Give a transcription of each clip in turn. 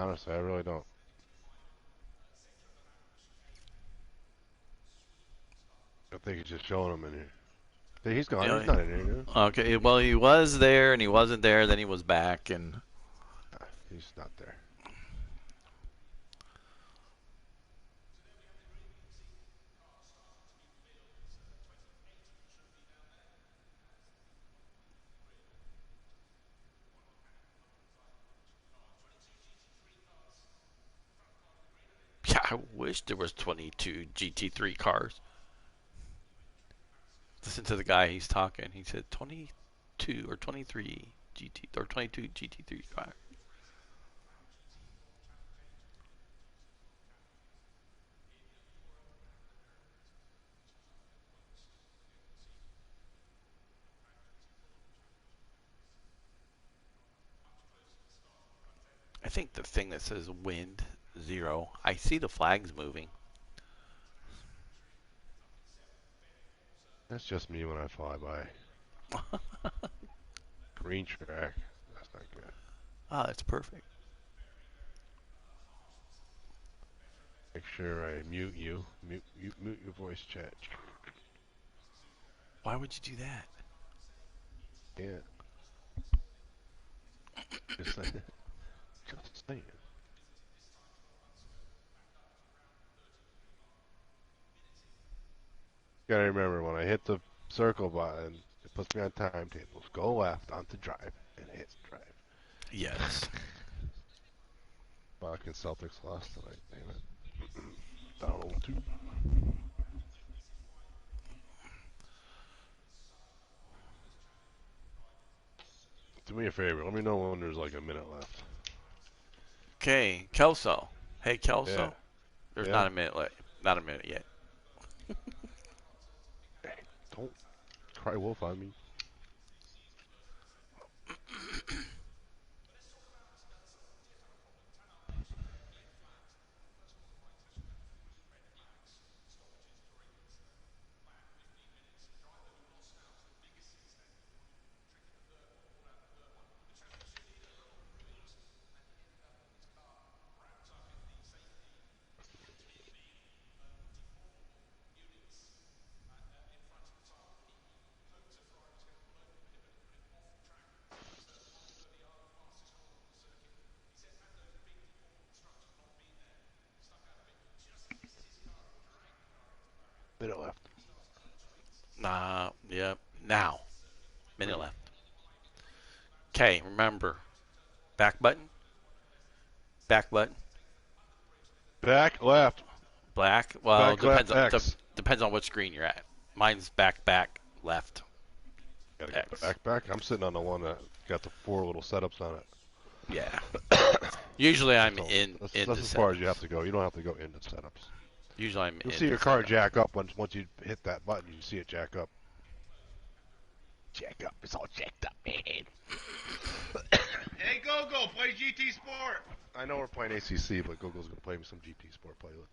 Honestly, I really don't. I think he's just showing him in here. Hey, he's You gone. He's know, not in here. Dude. okay, well, he was there and he wasn't there, then he was back, and He's not there. yeah, I wish there was 22 GT3 cars. Listen to the guy, he's talking. He said 22 or 23 GT or 22 GT3 cars. I think the thing that says wind 0, I see the flags moving. That's just me when I fly by. Green track. That's not good. Ah, that's perfect. Make sure I mute you. Mute your voice chat. Why would you do that? Yeah. Just saying. Just saying. Gotta remember when I hit the circle button, it puts me on timetables. Go left onto drive and hit drive. Yes. Fucking Celtics lost tonight. Damn it. Down 0-2. Do me a favor. Let me know when there's like a minute left. Okay, Kelso. Hey, Yeah. Kelso. There's Yeah. not a minute left. Not a minute yet. Hey, don't cry wolf on me. Minute left. Nah, yep. Now. Minute left. Okay, remember. Back button. Back button. Back left. Black. Well, Back left X. depends on what screen you're at. Mine's back left Gotta go X. back. I'm sitting on the one that got the 4 little setups on it. Yeah. Usually I'm So in that's the as far as you setups. have to go. You don't have to go into setups. Usually I'm You'll in see the your car setups. jack up once you hit that button. You see it jack up. Jack up. It's all jacked up, man. Hey, Gogo, play GT Sport. I know we're playing ACC, but Gogo's gonna play me some GT Sport playlist.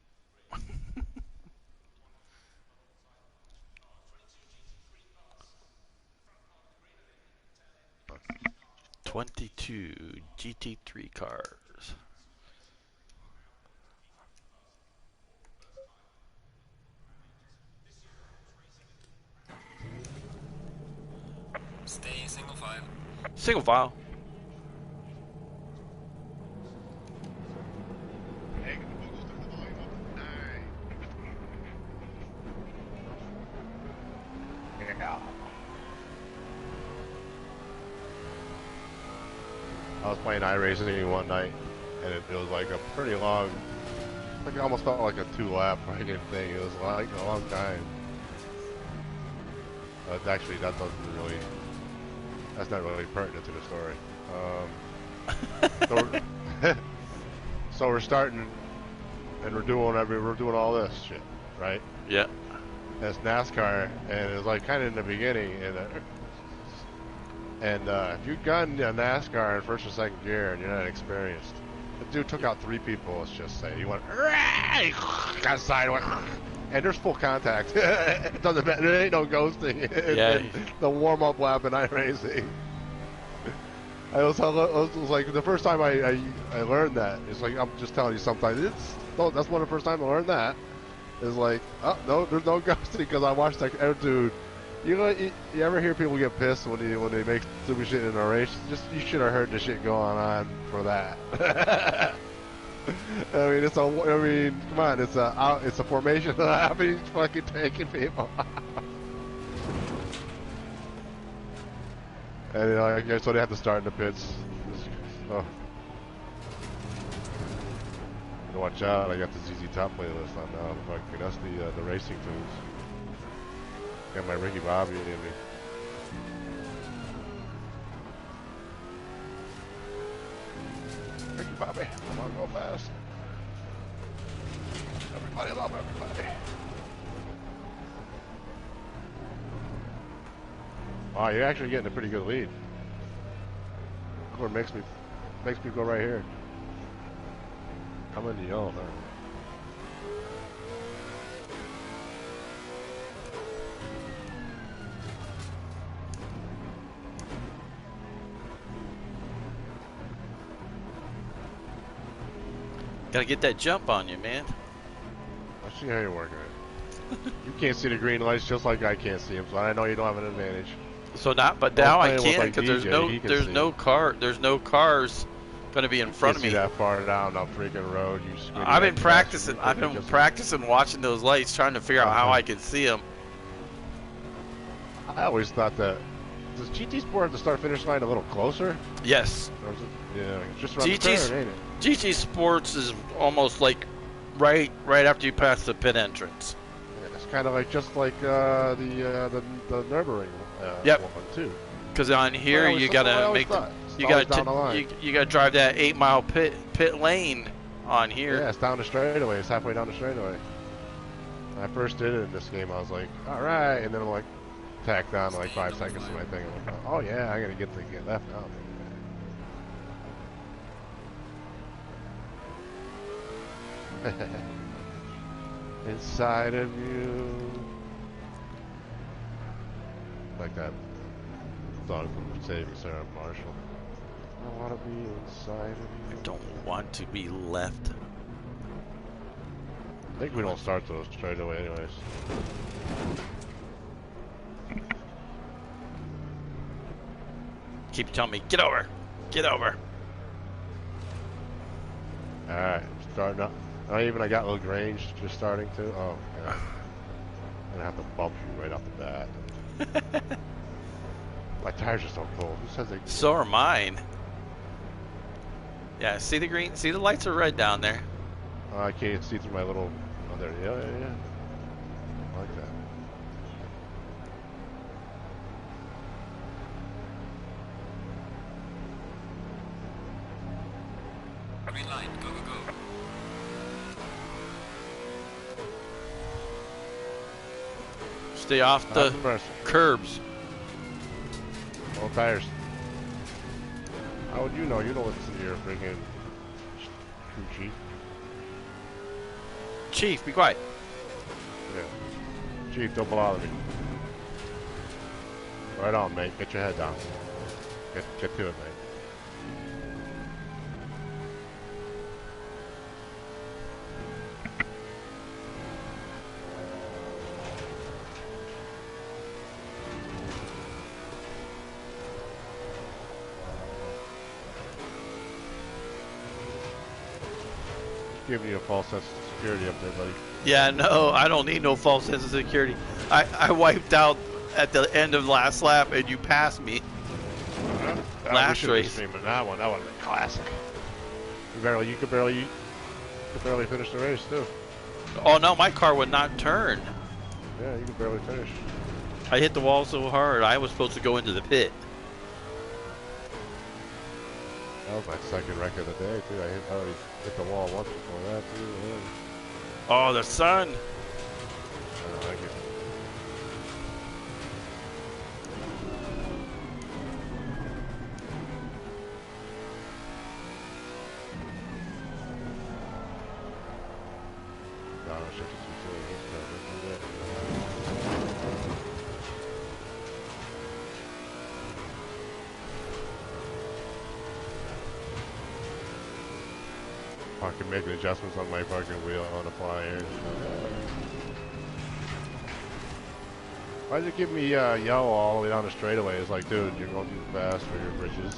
22 GT3 cars. Stay single file. Single file. Hey, Gogo's turn the volume up. Nice. Yeah. I was playing iRacing one night, and it was like a pretty long, like it almost felt like a 2-lap fucking thing. It was like a long time. But actually, that's not really pertinent to the story. So, so we're starting, and we're doing all this shit, right? Yeah. That's NASCAR, and it was like kind of in the beginning, and if you gun a NASCAR in first or second gear and you're not experienced, the dude took out 3 people. Let's just say he went, got sideway, and there's full contact. It doesn't matter. There ain't no ghosting. Yeah. The warm up lap in iRacing. I was like the first time I learned that. It's like I'm just telling you sometimes. That's one of the first time I learned that. It's like, oh no, there's no ghosting because I watched that. Oh, dude, you ever hear people get pissed when they make stupid shit in a race? Just you should have heard the shit going on for that. I mean, come on, it's a formation. I mean, he's fucking taking people. And I guess so they have to start in the pits. Oh. Watch out! I got the ZZ Top playlist on now. Fucking that's the racing tunes. Got my Ricky Bobby in me. Ricky Bobby, come on, go fast. Everybody love everybody. Wow, you're actually getting a pretty good lead. What makes me go right here. I'm in the yellow now. Gotta get that jump on you, man. I see how you're working it. You can't see the green lights just like I can't see them, so I know you don't have an advantage. So but now I can because there's no cars going to be in front of me. See that far down the freaking road. I've been practicing. I've been practicing watching those lights, trying to figure out how I can see them. I always thought that does GT Sport have the start-finish line a little closer? Yes. Or is it, yeah, it's just around the turn, ain't it? GT Sports is almost like right after you pass the pit entrance. Yeah, it's kind of like just like the Nürburgring one too. Because on here you gotta you gotta drive that 8-mile pit lane on here. Yeah, it's down the straightaway. It's halfway down the straightaway. When I first did it in this game, I was like, all right, and then I'm like, tacked on like 5 seconds to my thing. I'm like, oh yeah, I gotta get left now. Inside of you, like that song from Saving Sarah Marshall. I want to be inside of you. I don't want to be left. I think we don't start those straight away anyways. Keep telling me, get over. Alright, starting up. I got Lagrange just starting to. Oh, God. I'm gonna have to bump you right off the bat. My tires are so cold. Who says they? So are mine. Yeah, see the green? See the lights are red down there. I can't see through my little. Oh, there. Yeah. I like that. Green light, go. Stay off the curbs. All tires. How would you know? You don't listen to your freaking crew chief. Chief, be quiet. Yeah. Chief, don't bother me. Right on, mate. Get your head down. Get to it, mate. Giving you a false sense of security up there, buddy. Yeah, no, I don't need no false sense of security. I wiped out at the end of last lap, and you passed me. Last race. But that would have been classic. You could barely finish the race too. Oh no, my car would not turn. Yeah, you could barely finish. I hit the wall so hard, I was supposed to go into the pit. That was my second wreck of the day too. I already hit the wall once before that too. Yeah. Oh, the sun. I don't like it. fucking making adjustments on my fucking wheel on the fly here. Why'd it give me yellow all the way down the straightaway? It's like, dude, you're going too fast for your bridges.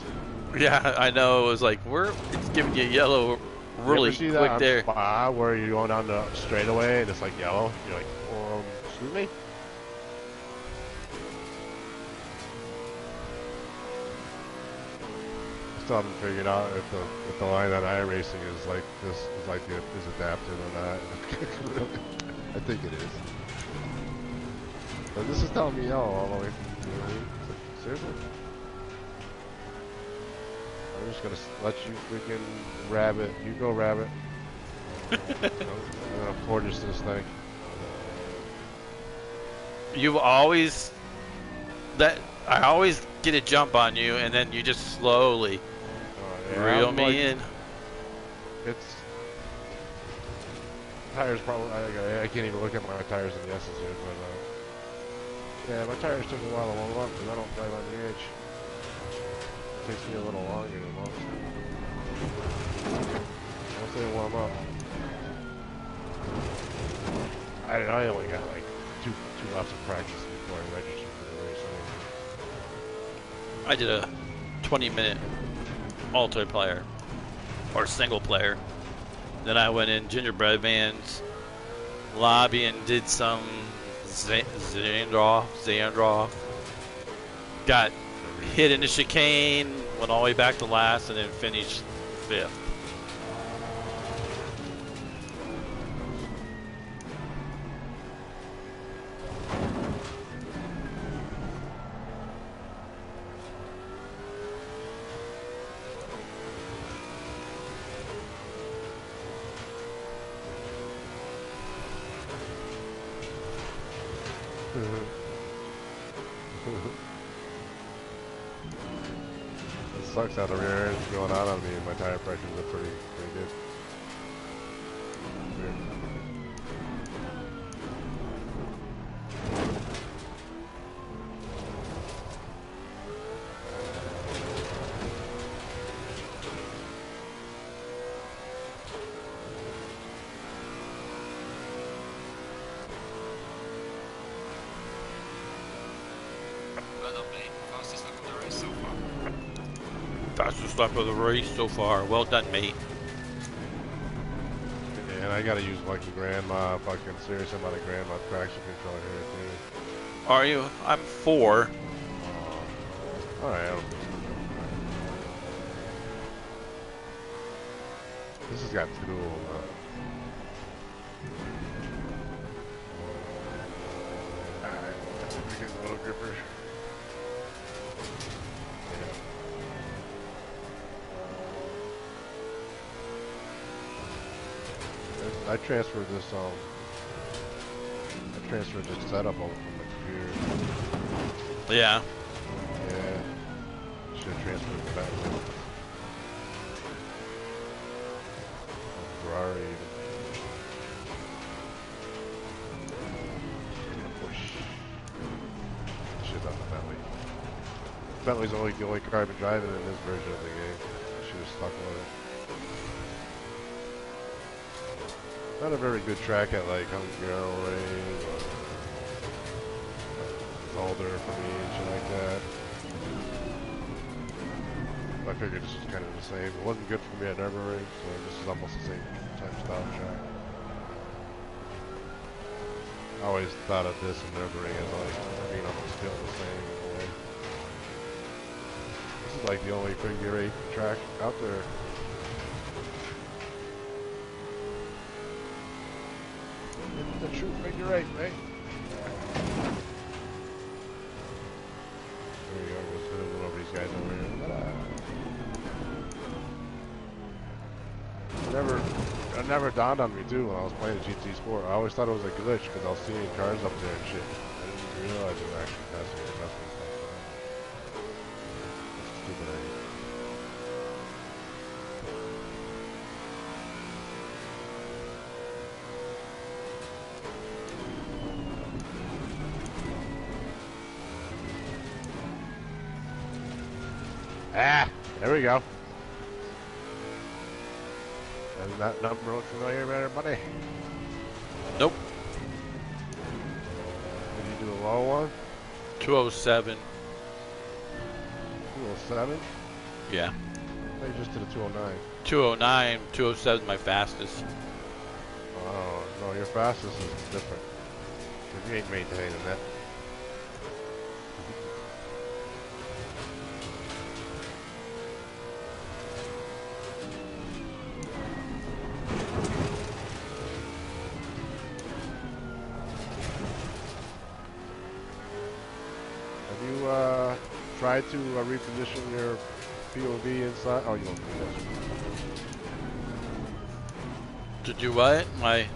Yeah, I know. It was like, it's giving you yellow really you ever see quick that on there. Spa where you're going down the straightaway and it's like yellow? You're like, excuse me? I still haven't figured out if the line on iRacing is like this, is adaptive or not. I think it is. But this is telling me yellow all the way from the seriously? I'm just gonna let you freaking rabbit. You go rabbit. I'm gonna portage this thing. I always get a jump on you, and then you just slowly reel me in. It's tires probably. I can't even look at my tires in the S's here, but yeah, my tires took a while to warm up because I don't drive on the edge. It takes me a little longer than most. Once they warm up, I only got like two laps of practice before I registered for the race. I did a 20-minute multiplayer or single player. Then I went in gingerbread man's lobby and did some Zandroff. Got hit in the chicane, went all the way back to last, and then finished 5th. It sucks how the rear end's going out on me and my tire pressures are pretty good. Weird. Well done, mate. Fastest lap of the race so far. Fastest lap of the race so far. Well done, mate. Yeah, and I gotta use fucking grandma, fucking serious amount of grandma traction control here too. Are you? I'm 4. Alright. This has got Duel. Alright, that's a good little gripper. I transferred this setup over from the computer. Yeah. Yeah. Should have transferred it back. Ferrari even. Push. Shit on the Bentley. Bentley's the only car I've been driving in this version of the game. I should have stuck with it. Not a very good track at like Hungary or Boulder for me and shit like that. I figured this was kind of the same. It wasn't good for me at Nürburgring, so this is almost the same type style track. I always thought of this and Nürburgring as like being almost still the same in a way. This is like the only figure 8 track out there. The true figure 8, mate. There we go. We'll zoom over these guys over here. It never dawned on me too when I was playing GT Sport. I always thought it was a glitch because I was seeing cars up there and shit. I didn't realize it was actually passing the adjustment stuff. That's a stupid idea. Ah, there we go. Does that number look familiar, everybody? Nope. Did you do a low one? 207. 207? Yeah. I thought you just did a 209. 209, 207 my fastest. Oh, no, your fastest is different. 'Cause you ain't maintaining that. Have you tried to reposition your POV inside? Oh, you don't do this. To do what? My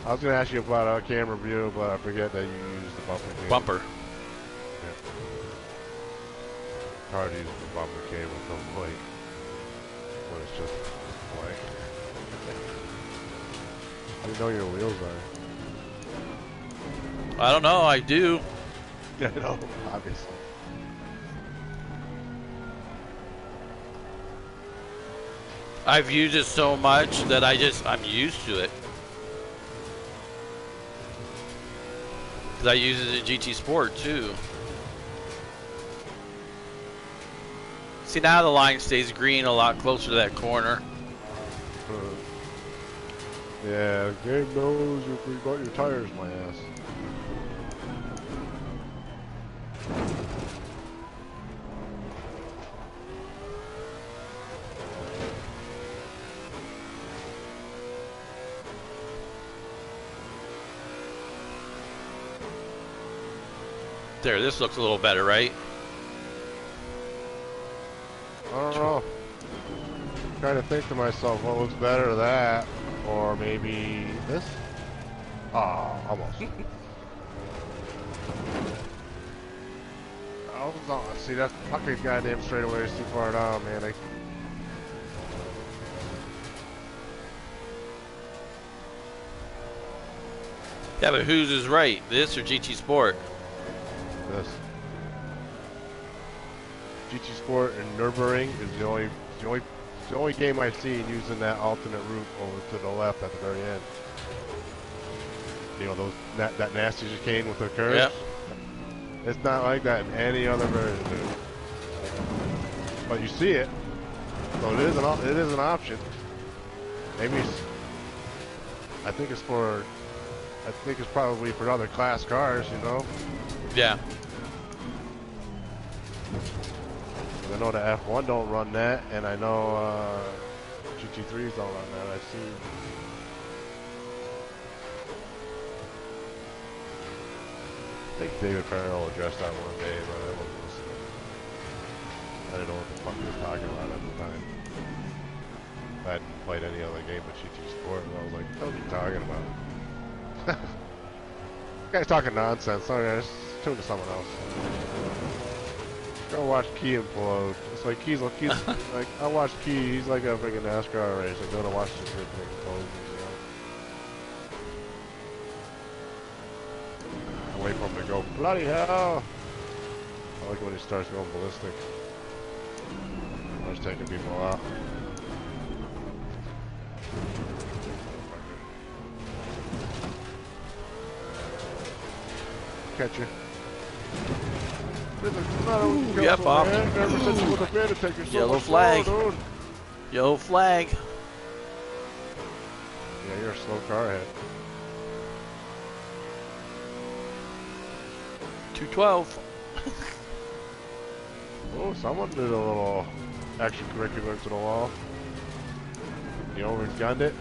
I was going to ask you about a camera view, but I forget that you use the bumper cable. bumper. Yeah. It's hard to use the bumper cable so like when it's just blank. How do you know your wheels are? I don't know, I do. Yeah, I know, obviously. I've used it so much that I'm used to it. Because I use it in GT Sport too. See, now the line stays green a lot closer to that corner. Yeah, game knows you forgot your tires, my ass. There, this looks a little better, right? I don't know. I'm trying to think to myself, what looks better, that or maybe this? Ah, almost. Oh, no. See, that fucking goddamn straightaway is too far down, man. Yeah, but whose is right? This or GT Sport? This. GT Sport and Nürburgring is the only game I've seen using that alternate route over to the left at the very end. You know that nasty chicane with the curves. Yep. It's not like that in any other version, dude. But you see it, so it is an option. Maybe I think it's probably for other class cars, you know. Yeah. I know the F1 don't run that, and I know GT3s don't run that. I've seen. I think David Farrell addressed that one day, but I wasn't listening. I didn't know what the fuck he was talking about at the time. I hadn't played any other game but GT Sport, and I was like, what are you talking about? This guy's talking nonsense. Sorry, just tune to someone else. Go watch Key implode. It's like Key's like I watched Key. He's like a freaking NASCAR race. I'm going to watch this good thing implode. You know? Wait for him to go. Bloody hell! I like when he starts going ballistic. Starts taking people out. Catch you. Yep, Bob. Yellow flag. Yellow flag. Yeah, you're a slow car ahead. 212. Oh, someone did a little extracurricular to the wall. You over-gunned it.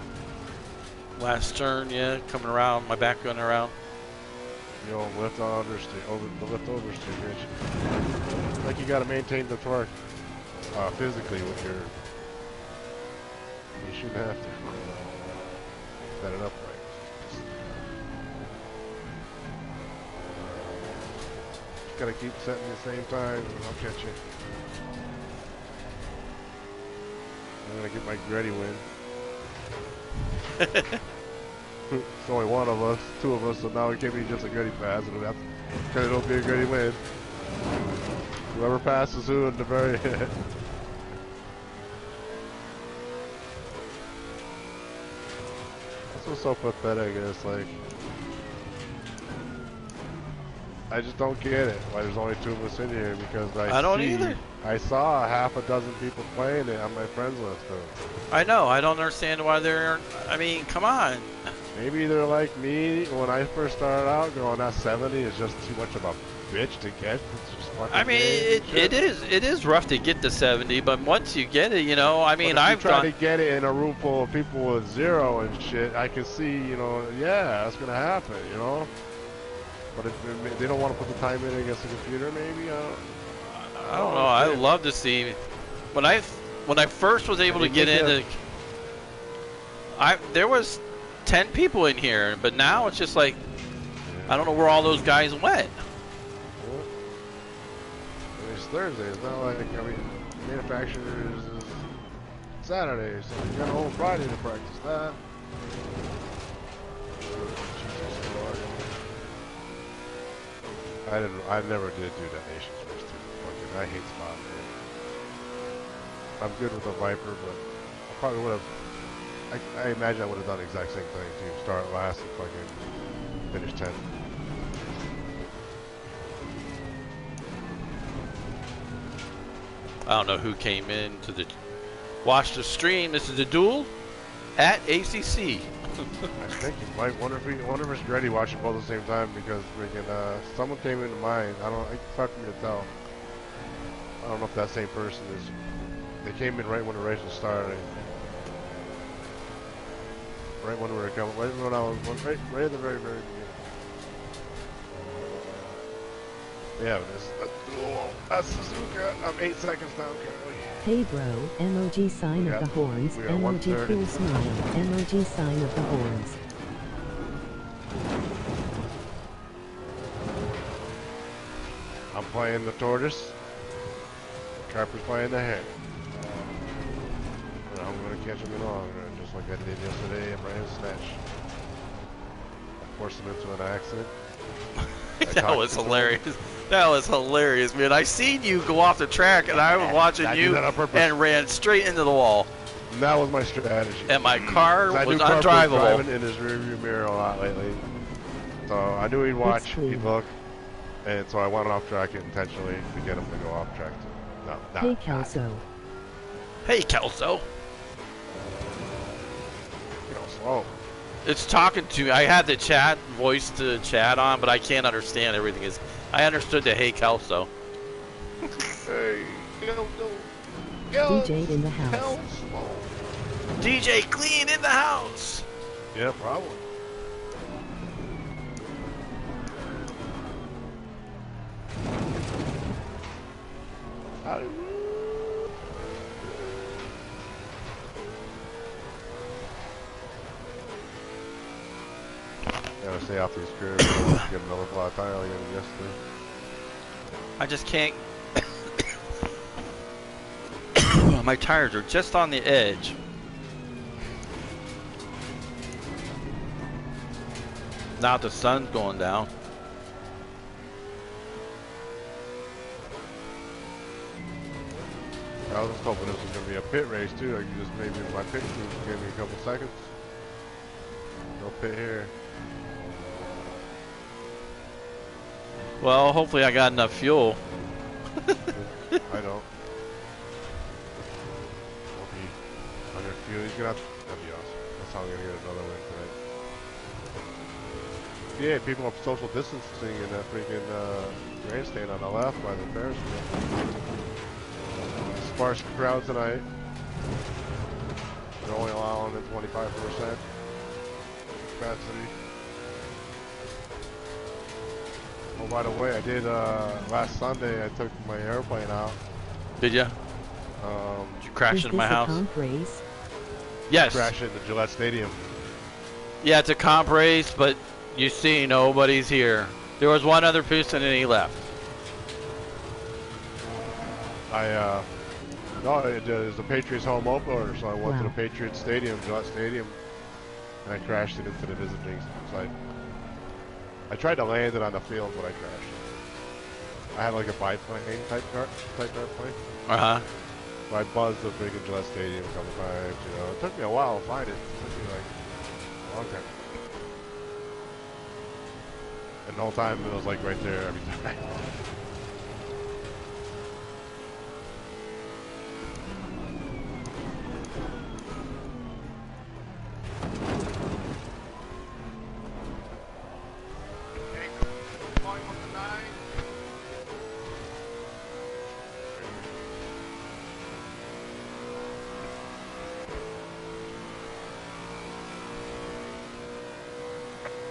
Last turn, yeah, coming around, my back going around. You know, lift on understeer, the lift oversteer, bitch. Like you gotta maintain the torque physically with your. You shouldn't have to. Set it up right. Just gotta keep setting the same time, and I'll catch you. I'm gonna get my Gretty win. It's only one of us, two of us, so now it can't be just a Gretty pass. Because it'll be a Gretty win. Whoever passes who in the very end. what's so pathetic. It's like, I just don't get it. Why there's only 2 of us in here? Because I don't either. I saw half a dozen people playing it on my friends list. I know. I don't understand why they're. I mean, come on. Maybe they're like me when I first started out, going, that 70 is just too much of a bitch to get. It's just fucking I mean, it is rough to get to 70, but once you get it, you know. I mean, I've tried to get it in a room full of people with 0 and shit. I can see, you know, yeah, that's gonna happen, you know. But if they don't want to put the time in against the computer, maybe. I don't know. I'd love to see when I first was able to get into. There was 10 people in here, but now it's just like, I don't know where all those guys went. Well, it's Thursday. It's not like, I mean, manufacturers is Saturday, so you got a whole Friday to practice that. I never did do that Nations race too. I hate spot. I'm good with the Viper, but I probably would have. I imagine I would have done the exact same thing too. Start last and fucking finish 10th. I don't know who came in to watch the stream. This is the Duel at ACC. I think you might wonder if it's ready watching both at the same time, because freaking someone came into mine. It's hard for me to tell. I don't know if that same person is. They came in right when the race was starting. Right when we were coming. Right when I was right at the very beginning. Yeah, that's Duel. That's Suzuka. I'm 8 seconds down currently. Hey bro, emoji sign of the horns, emoji cool smile, emoji sign of the horns. I'm playing the tortoise. Carper's playing the hare. And I'm going to catch him in the long run, just like I did yesterday at Brian Snatch. I forced him into an accident. That was hilarious. That was hilarious, man. I seen you go off the track, and I was watching you and ran straight into the wall. And that was my strategy. And my car was undrivable. Driving in his rearview mirror a lot lately, so I knew he'd watch, he'd look, and so I went off track intentionally to get him to go off track. Hey Kelso. Hey Kelso. Slow. It's talking to me. I had the chat voice to chat on, but I can't understand everything. I understood the hey Kelso. Hey, DJ in the house. DJ Clean in the house. Yeah, probably. Gotta stay off these curves. Get another flat tire like I did yesterday. I just can't. My tires are just on the edge. Now the sun's going down. I was just hoping this was gonna be a pit race too. I could just maybe my pit crew give me a couple seconds. No pit here. Well, hopefully I got enough fuel. I don't. Won't be under fuel. He's gonna have to. That'd be awesome. That's how I'm gonna get another win tonight. Yeah, people are social distancing in that freaking grandstand on the left by the Ferris wheel. Sparse crowd tonight. They're only allowing the 25% capacity. Oh, by the way, I did last Sunday. I took my airplane out. Did you? Did you crash into my house? Comp race? Yes. Crash into Gillette Stadium. Yeah, it's a comp race, but you see, nobody's here. There was one other person, and he left. No, it was the Patriots home opener, so I went to the Patriots Stadium, Gillette Stadium, and I crashed it into the visiting site. I tried to land it on the field, but I crashed. I had like a biplane type airplane. Uh-huh. So I buzzed the freaking Gillette Stadium a couple times, you know. It took me a while to find it. It took me like long time. And the whole time it was like right there every time.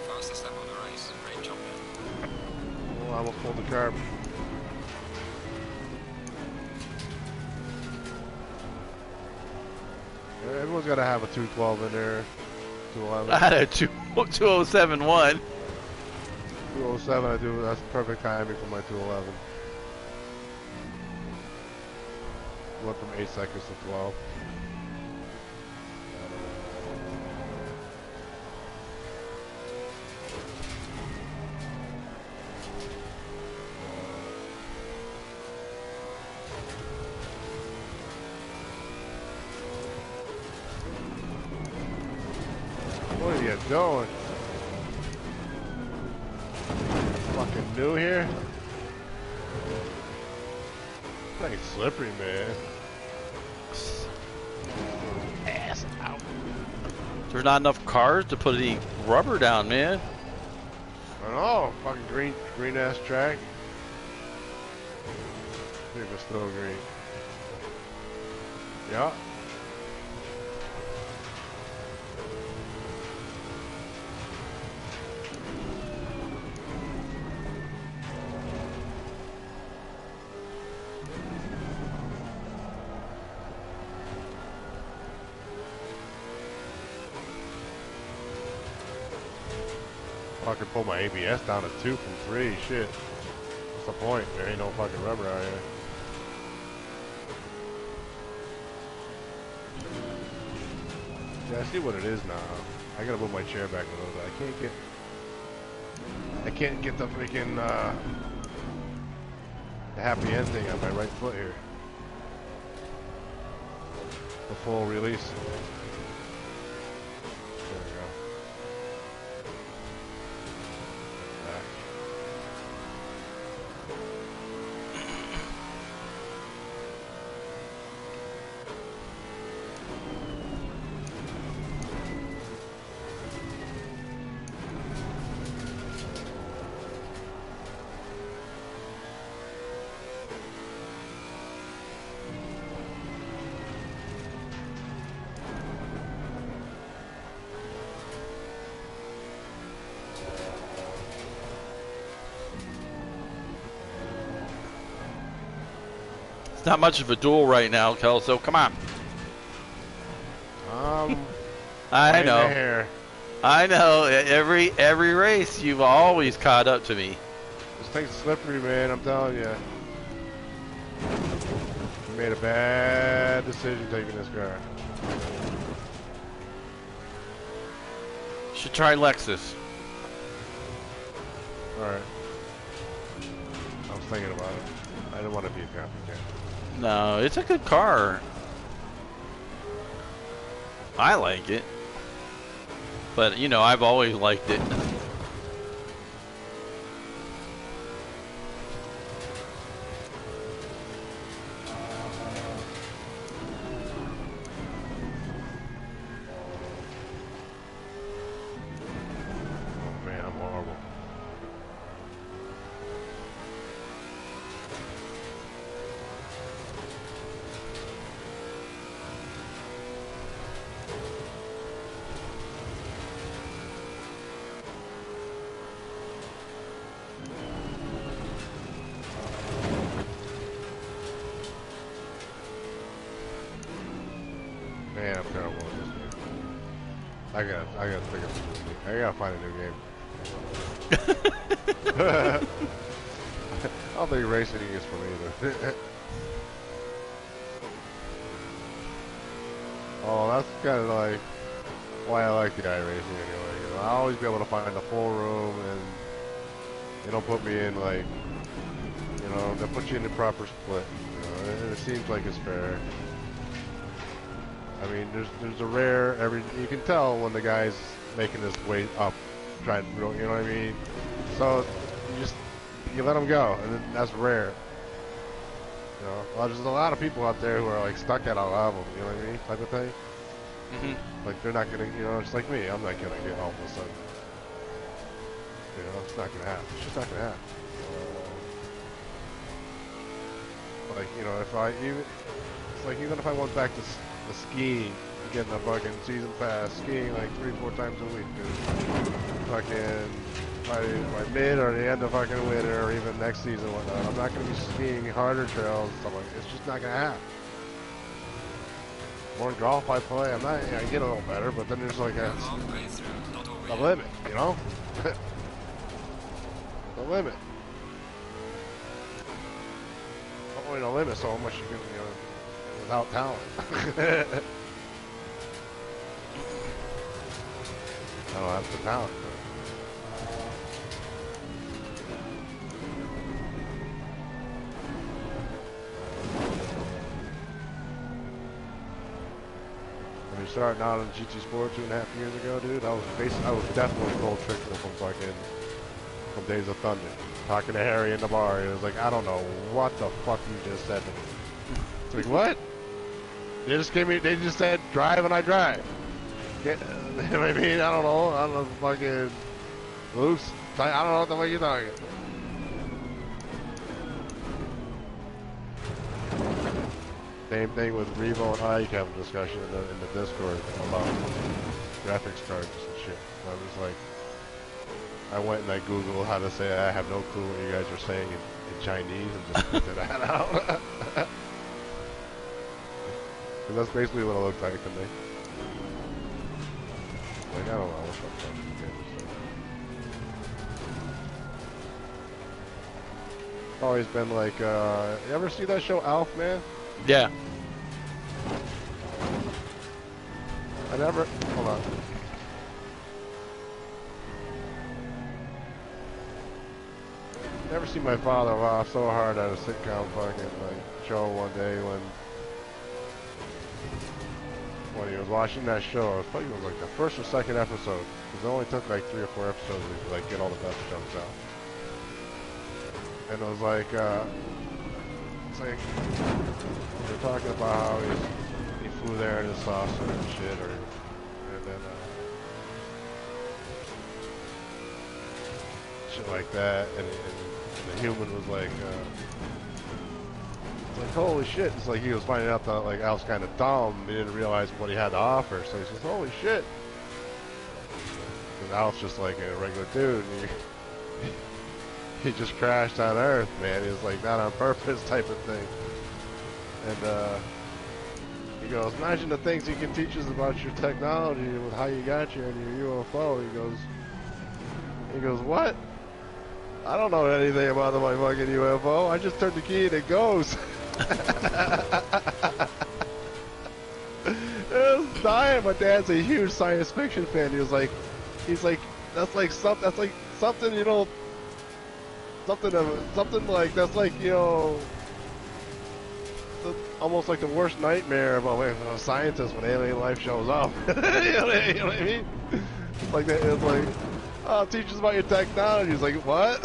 Fastest lap of the race. Great job, man. Oh, I almost pulled the carb. Everyone's got to have a 212 in there. 211. I had a 2071. 207, I do. That's perfect timing for my 211. Went from 8 seconds to 12. What are you doing? Fucking new here? This thing's slippery, man. Ass out. There's not enough cars to put any rubber down, man. I know, fucking green ass track. I think it's still green. Yeah. Fucking pull my ABS down to 2 from 3. Shit. What's the point? There ain't no fucking rubber out here. Yeah, I see what it is now. I gotta move my chair back a little bit. I can't get the freaking the happy ending on my right foot here. The full release. There we go. Back. It's not much of a duel right now, Kelso. Come on. I right know. there. I know. Every race, you've always caught up to me. This thing's slippery, man. I'm telling you. You made a bad decision taking this car. Should try Lexus. Alright. I was thinking about it. I don't want to be a copycat. No, it's a good car. I like it. But, you know, I've always liked it. Oh, man, I'm horrible. Man, I'm terrible at this game. I gotta figure this game. I gotta find a new game. I don't think racing is for me either. Oh, that's kind of like why I like the iRacing anyway. You know, I always be able to find a full room, and they don't put me in like, you know, they put you in the proper split. You know, and it seems like it's fair. I mean, there's a rare you can tell when the guy's making his way up, trying to, you know what I mean? So you let him go, and then that's rare. You know, well, there's a lot of people out there who are like stuck at a level, you know what I mean, type of thing. Like they're not gonna, you know, it's like me. I'm not gonna get all of a sudden. You know, it's not gonna happen. It's just not gonna happen. Like, you know, it's like even if I went back to the skiing, getting a fucking season pass, skiing like 3-4 times a week, dude. Fucking by mid or the end of fucking winter or even next season, whatnot, I'm not gonna be skiing harder trails and stuff like that. It's just not gonna happen. More golf I play, I get a little better, but then there's like a limit, you know? The limit. Only the limit, so much you can, you know, without talent. I don't have the talent. When you starting out on GT Sport 2.5 years ago, dude, I was definitely cold trickle from Days of Thunder. Talking to Harry in the bar, he was like, I don't know what the fuck you just said to me. It's like, what? They just said drive and I drive. You know what I mean? I don't know, fucking loose. I don't know what the fuck you're talking. Same thing with Revo and Ike have a discussion in the Discord about graphics cards and shit. I was like, I went and I Googled how to say I have no clue what you guys are saying in Chinese and just spit that out. And that's basically what it looked like to me. Like, I don't know what the fuck you guys are saying. Always been like, you ever see that show Alf, man? Yeah. Hold on. Never seen my father laugh so hard at a sitcom fucking like show one day when he was watching that show. It probably was like the first or second episode, because it only took like 3 or 4 episodes to like get all the best jokes out. And it was like, it's like they're talking about how he flew there in his saucer and shit, and then shit like that, and the human was like, it's like, holy shit. It's like he was finding out that like Al's kind of dumb. He didn't realize what he had to offer. So he says, holy shit. And Al's just like a regular dude. And he just crashed on Earth, man. He was like, not on purpose type of thing. And he goes, imagine the things you can teach us about your technology with how you got here in your UFO. He goes, what? I don't know anything about my fucking UFO. I just turned the key and it goes. I was dying. My dad's a huge science fiction fan. He's like, that's like something, you know, something like, that's like, you know, almost like the worst nightmare of a scientist when alien life shows up. You know what I mean? It's like that. It's like, oh, teach us about your technology. It's like, what?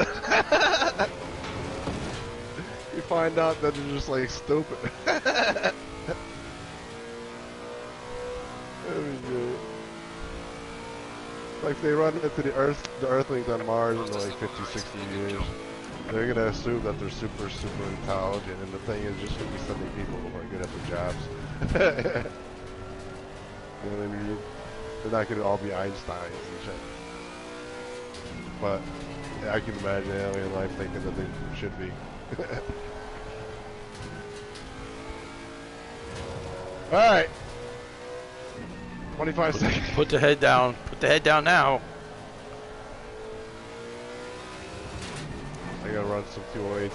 You find out that they're just like stupid. Like if they run into the Earthlings on Mars in like 50, 60 years, they're gonna assume that they're super intelligent, and the thing is just gonna be sending people who are good at their jobs. You know what I mean? They're not gonna all be Einsteins and shit. But yeah, I can imagine alien life thinking that they should be. Alright. 25 seconds. Put the head down. Put the head down now. I gotta run some 208s.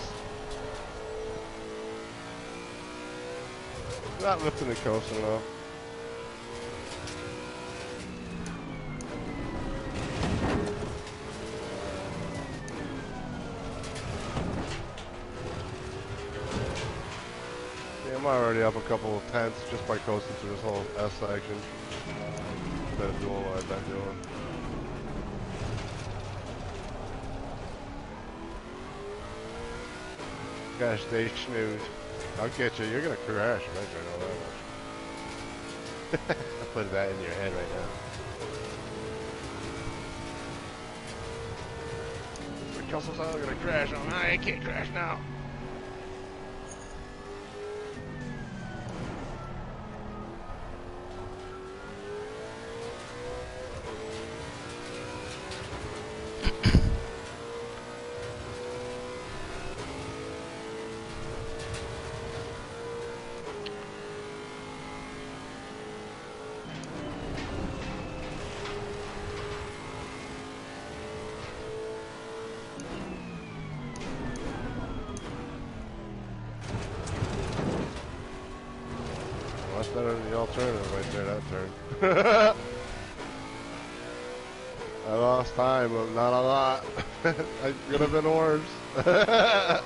Not lifting the coast enough. I'm already up a couple of tenths just by coasting through this whole S section. bit of Duel I've been doing. Gotta stay smooth. I'll get you. You're gonna crash eventually. I know that much. I'll put that in your head right now. Kelso's out, gonna crash. I can't crash now. Much better than the alternative right there, that turn. I lost time, but not a lot. I could have been orbs. Yeah,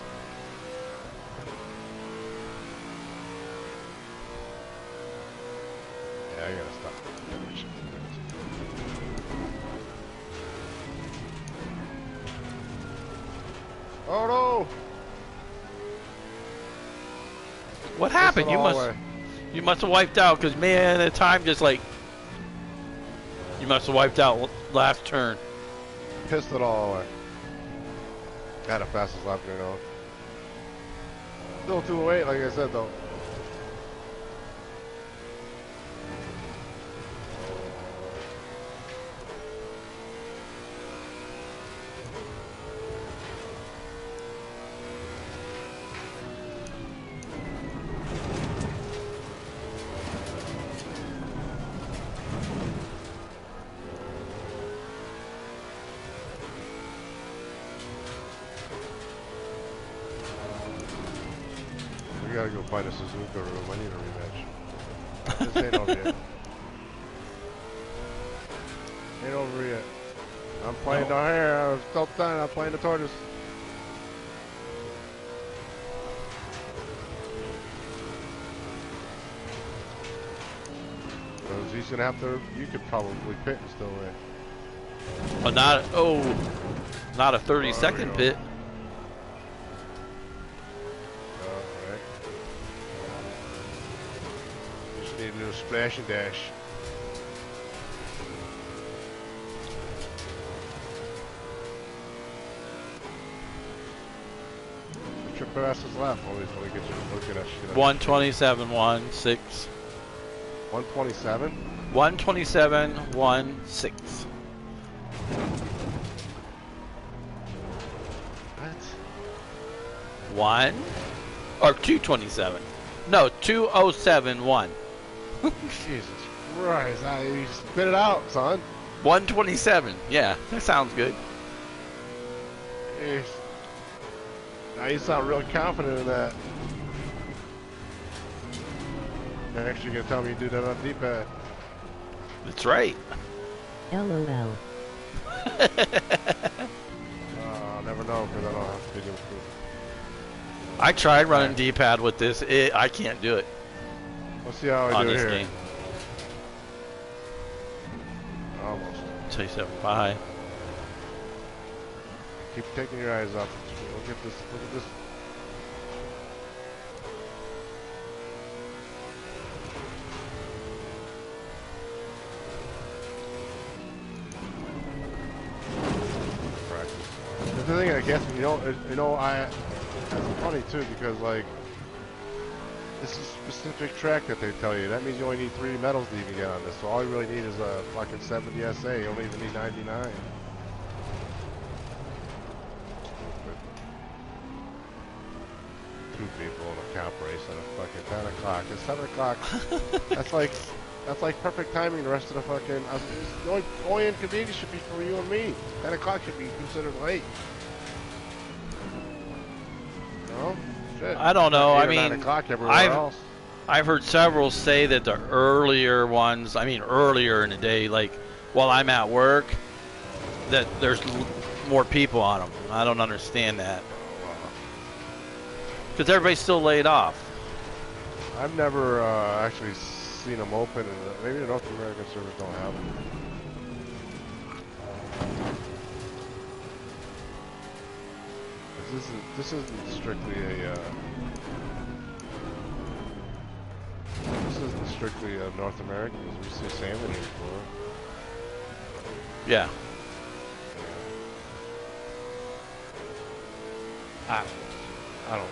I gotta stop. Oh no! What happened? You must have wiped out, because man, the time just like, you must have wiped out last turn. Pissed it all away. Got a fastest lap, you know. Still 208, like I said though. We gotta go find a Suzuka room. I need a rematch. This ain't over yet. Ain't over yet. I'm playing down here. I was still done. I'm playing the tortoise. Because he's gonna have to. You could probably pit and still win. But not a 30-second pit. Need a little splash and dash. What's your fastest lap? Always when we get you looking at shit. 127.16. 127? 127.16. What? One or 227? No, 207.1. Jesus Christ! You spit it out, son. 127. Yeah, that sounds good. Jeez. Now you sound real confident in that. You're actually gonna tell me you do that on D-pad. That's right. LOL. I'll never know because I don't have to do it. I tried running D-pad with this. I can't do it. Let's see how I on do this here. game. Almost. 27.5. Keep taking your eyes off. Look at this. Look at this. Practice. That's the thing I guess, it's funny too because like this is a specific track that they tell you. That means you only need 3 medals to even get on this. So all you really need is a fucking 70 SA. You don't even need 99. Two people in a comp race at a fucking 10 o'clock. It's 7 o'clock. That's like perfect timing. The rest of the fucking the only inconvenience should be for you and me. 10 o'clock should be considered late. No? Shit. I don't know. I 9 mean, o'clock everywhere else. I've heard several say that the earlier ones, I mean earlier in the day, like while I'm at work, that there's more people on them. I don't understand that. Because everybody's still laid off. I've never actually seen them open, and maybe the North American servers don't have them. This isn't strictly a. This isn't strictly a North American, because we see salmon here before. Yeah. I don't.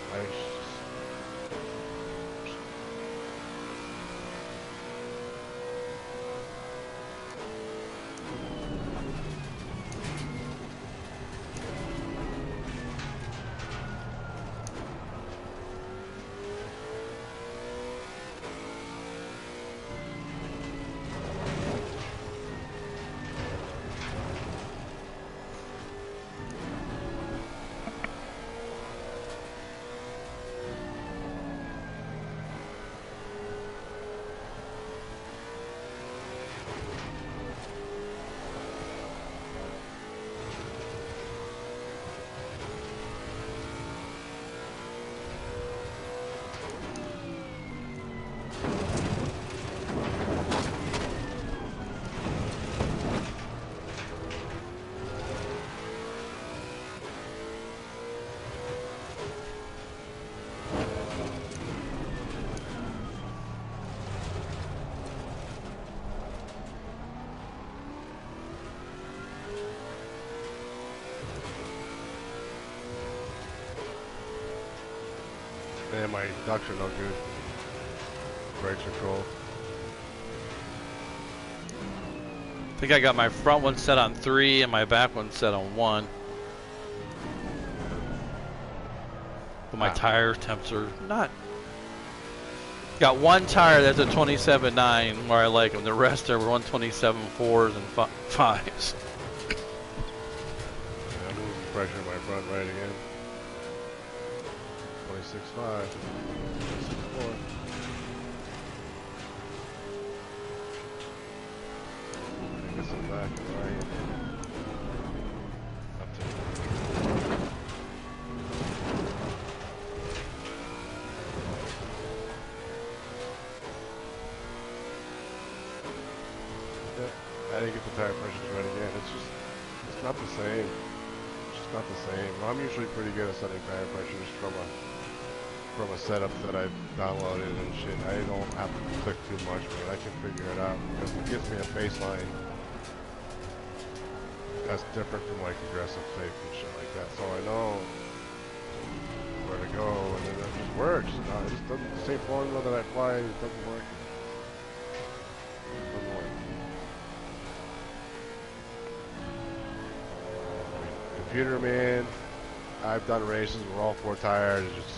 Man, my ducks are no good. Brakes are cold. I think I got my front one set on 3 and my back one set on 1. But my tire temps are not. Got one tire that's a 27.9 where I like them. The rest are 127.4s and 5s. Yeah, I'm losing pressure in my front right again. 26.5. 26.4. I guess I'm back right. Up to. I didn't get the tire pressures right again. It's not the same. It's just not the same. I'm usually pretty good at setting tire pressures from a setup that I've downloaded and shit. I don't have to click too much, but I can figure it out because it gives me a baseline that's different from like aggressive safe and shit like that. So I know where to go, and then it just works. It just doesn't. The same formula that I apply, it doesn't work. It doesn't work. Computer man, I've done races where all 4 tires are just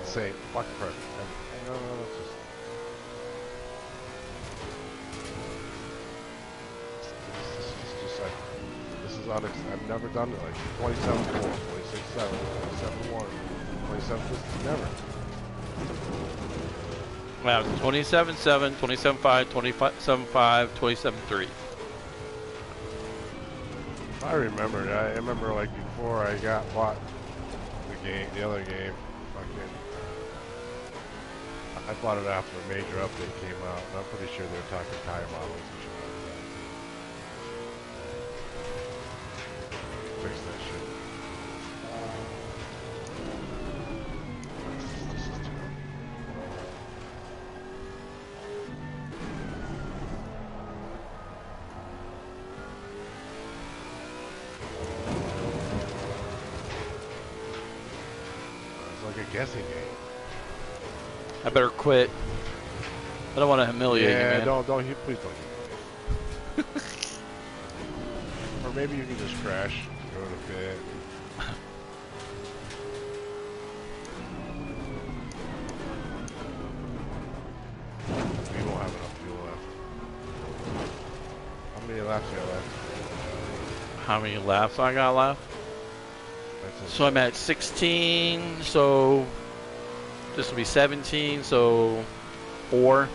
same. Fuck perfect. No, it's just like, this is I've never done it like 27.4, 26.7, 27.1, 27.6, never. Wow, 27.7, 27.5, 27.5, 27.3. I remember like before I bought the other game, I bought it after a major update came out, and I'm pretty sure they were talking tire models and shit like that. Fix that shit. This is terrible. It's like a guessing game. I better quit. I don't want to humiliate you, man. Yeah, please don't humiliate. Or maybe you can just crash, go to bed. We won't have enough fuel left. How many laps you got left? How many laps I got left? So I'm at 16, so this will be 17, so 4.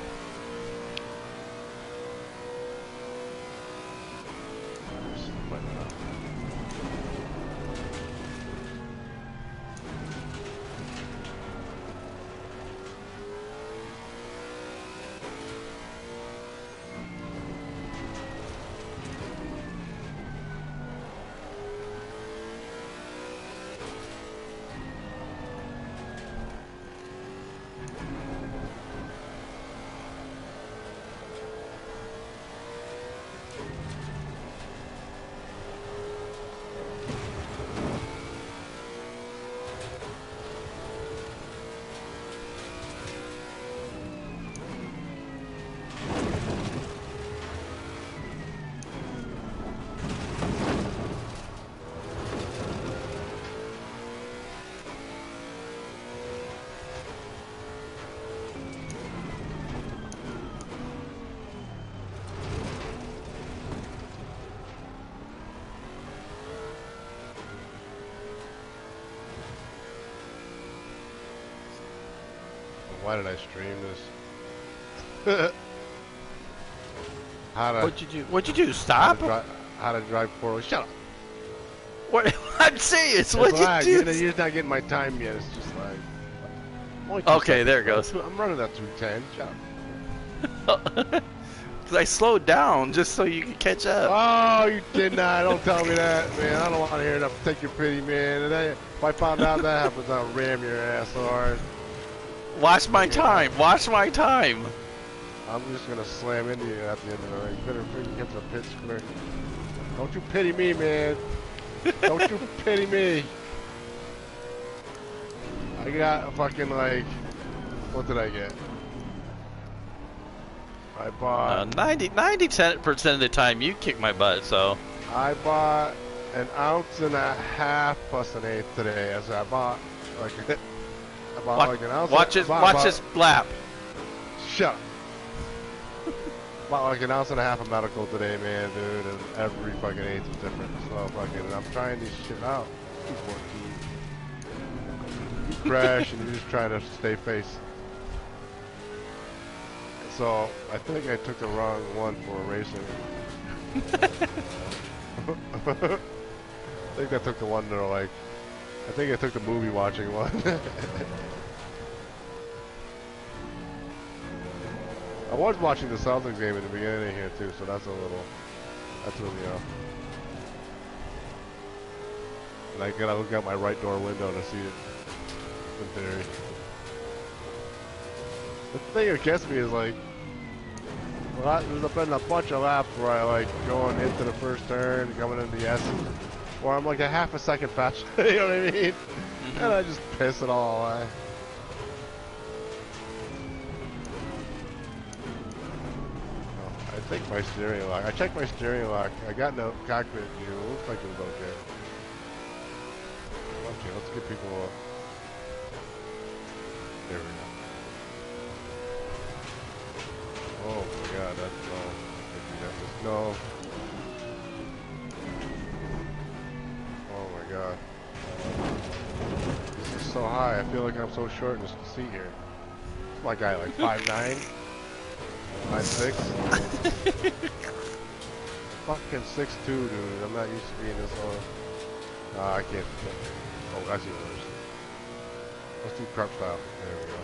Why did I stream this? What'd you do? What'd you do? Stop? How to drive 4. Shut up. What? I'm serious. It's What'd lag. you do? You're just not getting my time yet. It's just like. Only 2 Okay, seconds, there it goes. I'm running at 210. Shut up. Because I slowed down just so you could catch up. Oh, you did not. Don't tell me that, man. I don't want to hear enough. Take your pity, man. And then, if I found out that happens, I'll ram your ass hard. Watch my time. Watch my time. I'm just gonna slam into you at the end of the night. You better freaking get to the pit square. Don't you pity me, man. Don't you pity me. I got a fucking like, what did I get? I bought 90% of the time you kick my butt, so. I bought an ounce and a half plus an eighth today. As I bought like like an ounce. Watch this lap. Shut up. Bought like an ounce and a half of medical today, man, dude, and every fucking eighth is different. So fucking, I'm trying these shit out. 214. You crash and you're just trying to stay face. So I think I took the wrong one for racing. I think I took the one that are like. I think I took the movie watching one. I was watching the Celtics game in the beginning here too, so that's really off. And I gotta look out my right door window to see it. In theory. The thing that gets me is like, there's been a bunch of laps where I like going into the first turn, coming into the S, or I'm like a half a second faster. You know what I mean? And I just piss it all away. I think my steering lock. I checked my steering lock. I got no cockpit view. It looks like it was okay. Okay, let's get people up. There we go. Oh my god, that's no. Oh my god. This is so high. I feel like I'm so short in this seat here. What's my guy, like 5'9"? 5'6"? Fucking 6'2", dude. I'm not used to being this low. I can't. Oh, I see what it is. Let's do crop style. There we go.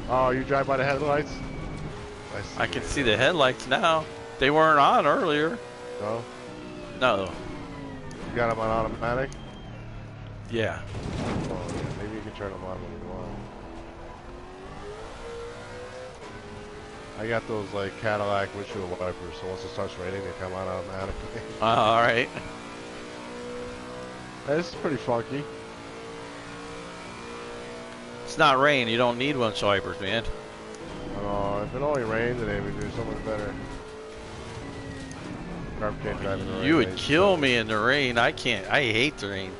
Oh, you drive by the headlights? I can see the headlights now. They weren't on earlier. No? No. You got them on automatic? Yeah. Oh, yeah. Maybe you can turn them on when you want. I got those like Cadillac windshield wipers, so once it starts raining, they come on automatically. All right. This is pretty funky. It's not rain. You don't need windshield wipers, man. Oh, if it only rained today, we'd do so much better. Carp can't drive in the rain. You would kill me in the rain. I can't. I hate the rain.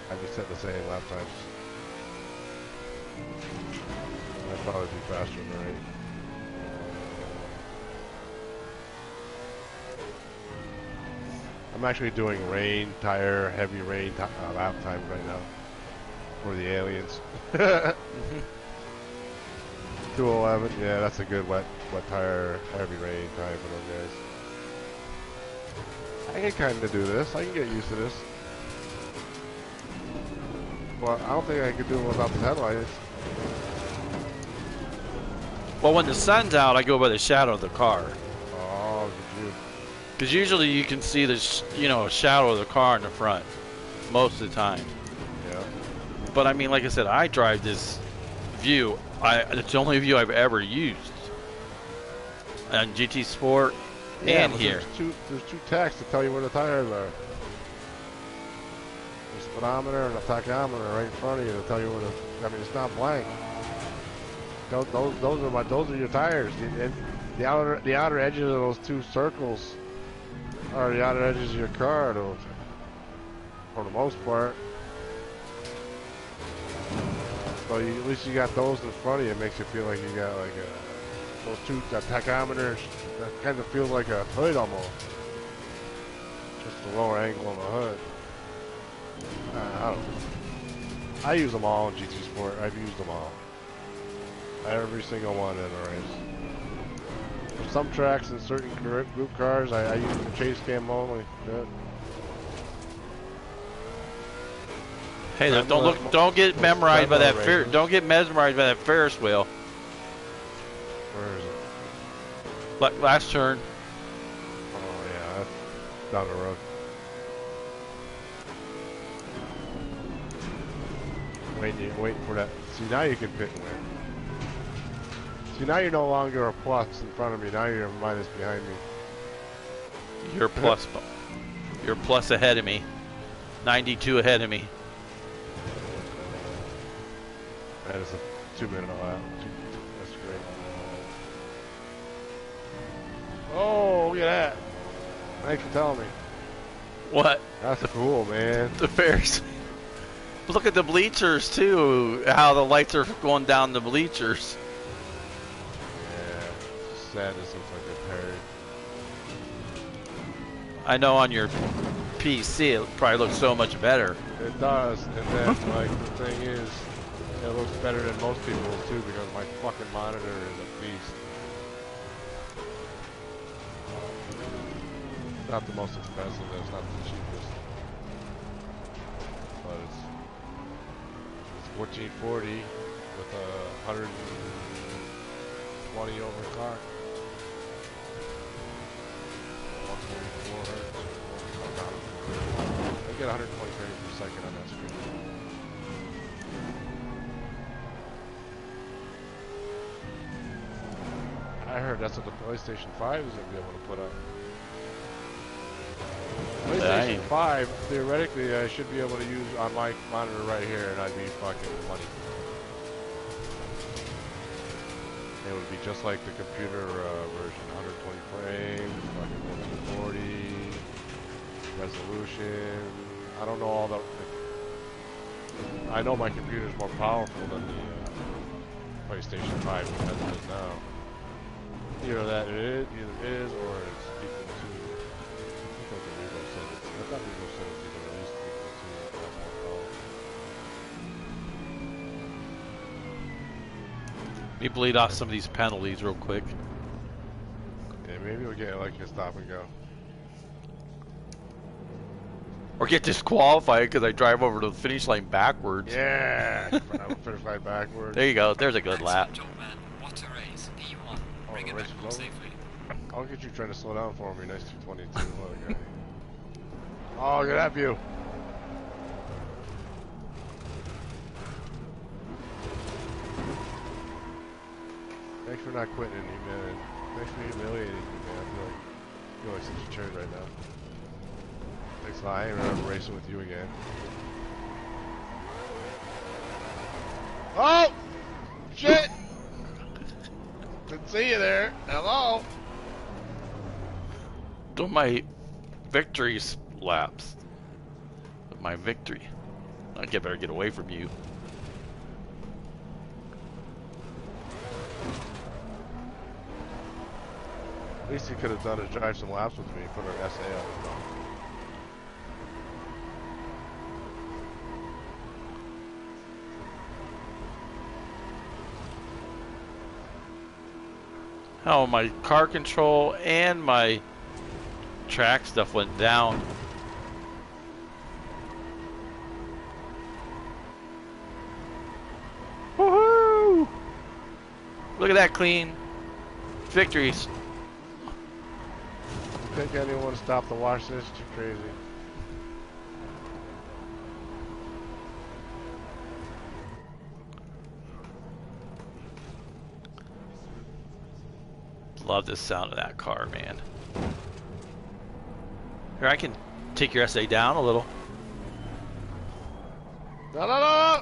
I'd be setting the same lap times. I'd probably be faster in the rain. I'm actually doing rain, tire, heavy rain lap time right now for the aliens. 211, yeah, that's a good wet tire, heavy rain time for those guys. I can kind of do this. I can get used to this. But I don't think I could do it without the headlights. Well, when the sun's out, I go by the shadow of the car. Oh, did you? Because usually you can see the, shadow of the car in the front most of the time. Yeah. But I mean, like I said, I drive this view. It's the only view I've ever used on GT Sport and here. There's two tacks to tell you where the tires are. The speedometer and the tachometer right in front of you to tell you where the. I mean, it's not blank. Those are your tires. The outer edges of those two circles are the outer edges of your car, though, for the most part. So at least you got those in front of you. It makes you feel like you got like those two tachometers. That kind of feels like a hood almost. Just a lower angle on the hood. I don't know. I use them all in GT Sport. I've used them all. Every single one in a race. For some tracks and certain group cars, I use the chase cam only. Good. Hey, don't get memorized by that don't get mesmerized by that Ferris wheel. Where is it? Last turn. Oh yeah, that's down the road. Waiting for that. See, now you can pit and win. See, now you're no longer a plus in front of me. Now you're a minus behind me. You're plus. You're plus ahead of me. 92 ahead of me. That is a 2-minute lap. That's great. Oh, look at that. Thanks for telling me. What? That's cool, man. The Ferris. Look at the bleachers, too. How the lights are going down the bleachers. Yeah. It's sad this looks like a parrot. I know on your PC it probably looks so much better. It does. And then, like, the thing is, it looks better than most people's, too, because my fucking monitor is a beast. It's not the most expensive, it's not the cheapest. But it's 1440 with a 120 over car. 144 hertz. I get 120 frames per second on that screen. I heard that's what the PlayStation 5 is going to be able to put up. PlayStation 5, theoretically, I should be able to use on my monitor right here, and I'd be fucking money. It would be just like the computer version, 120 frames, fucking 1440, resolution. I don't know all the... I know my computer's more powerful than the PlayStation 5 as it is now. Either that it is, or it's equal to... I thought Revo said it's either at least equal to or more powerful. Let me bleed off some of these penalties real quick. Yeah, maybe we'll get like a stop and go. Or get disqualified because I drive over to the finish line backwards. Yeah! Finish line backwards. There you go. There's a good lap. What a race. P1. Bring it back home safely. I'll get you trying to slow down for me. Nice 222. What a guy. Oh, look at that view. Thanks for not quitting me, man. Thanks for humiliating me, man. I feel like such a turd right now. Thanks a lot. I ain't remember racing with you again. Oh! Shit! Didn't see you there. Hello? Doing my victories laps. My victory. I better get away from you. At least he could have done is drive some laps with me and put an SA on his phone. Oh, my car control and my track stuff went down. Woohoo! Look at that clean victories. Think anyone would stop to watch this? Too crazy. Love the sound of that car, man. Here, I can take your SA down a little. No, no, no,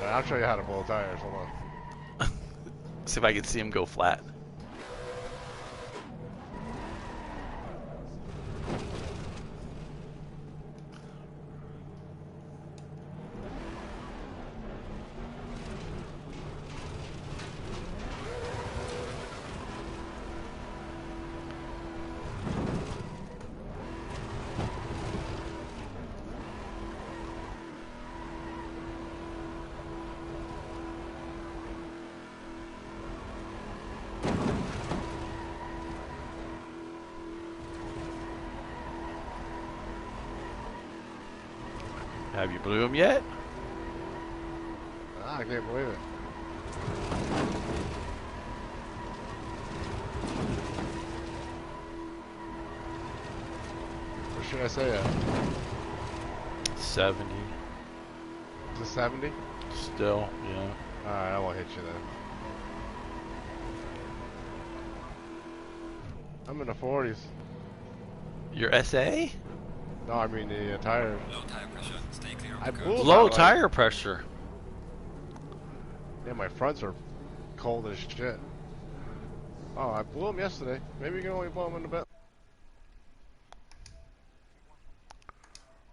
no! I'll show you how to blow tires. Hold on. See if I can see him go flat. Have you blew them yet? I can't believe it. What should I say at? 70. Is it 70? Still, yeah. Alright, I won't hit you then. I'm in the 40s. Your SA? No, I mean the tires. Low tire pressure. Stay clear of I the blew curves. Low like- tire pressure. Yeah, my fronts are cold as shit. Oh, I blew them yesterday. Maybe you can only blow them in the bit.